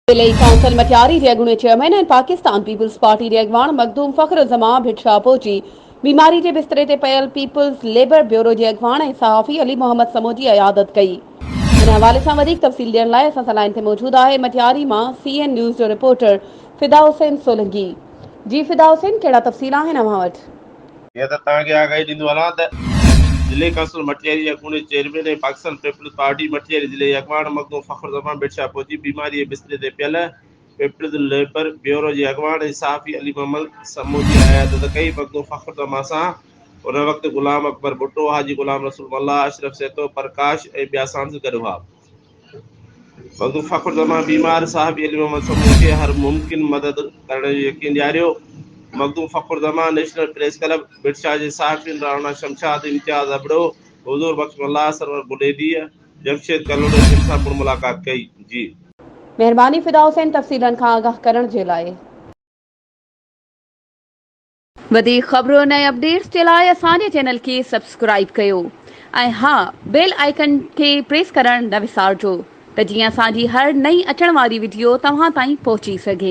जिले काउंसिल मटियारी जे अॻूणे चेयरमैन ऐं पाकिस्तान पीपल्स पार्टी जे अॻवान मखदूम फ़ख्र ज़मां भिटशा पहुची बीमारी जे बिस्तरे ते पयल पीपल्स लेबर ब्यूरो जे अॻवान ऐं सहाफ़ी अली मोहम्मद समूह जी अयादत कई। इन हवाले सां वधीक तफ़सील ॾियण लाइ असां सां लाइन ते मौजूद आहे मटियारी मां CN न्यूज़ जो रिपोर्टर फिदा हुसैन सोलंकी। जी फिदा हुसैन, कहिड़ा तफ़सील आहिनि अव्हां वटि? जिले काउंसिल मटियारी जे अॻूणे चेयरमैन ऐं पाकिस्तान पीपल्स पार्टी मटियारी जिले जे अॻवान मखदूम फ़ख्र ज़मां भिटशा पहुची बीमारी जे बिस्तरे ते पियल पीपल्स लेबर ब्यूरो जे अॻवान ऐं सहाफ़ी अली मोहम्मद समूह जी अयादत कई। मखदूम फ़ख्र ज़मां सां उन वक़्तु गुलाम अकबर भुट्टो, हाजी गुलाम रसूल मल्ला, अशरफ सेतो, प्रकाश ऐं ॿिया सांस गॾु हुआ। मखदूम फ़ख्र ज़मां बीमार सहाफ़ी अली मोहम्मद समूह खे हर मुमकिन मदद करण जो यकीन ॾियारियो। मखदूम फ़ख्र ज़मां नेशनल प्रेस क्लब भिटशा जे सहाफ़ियुनि राणा शमशाद, इम्तियाज़ अबड़ो, हुज़ूर बख्श मल्ला, सरवर बुलेदी, जमशेद कलोडे सां पुर मुलाक़ात कई। जी महिरबानी फिदा हुसैन तफ़सीलनि खां आगाह करण जे लाइ। वधीक ख़बरुनि ऐं अपडेट्स जे लाइ असांजे चैनल खे सब्सक्राइब कयो ऐं हा, बेल आइकन खे प्रेस करण न विसारिजो त जीअं असांजी हर नई अचण वारी वीडियो तव्हां ताईं पहुची सघे।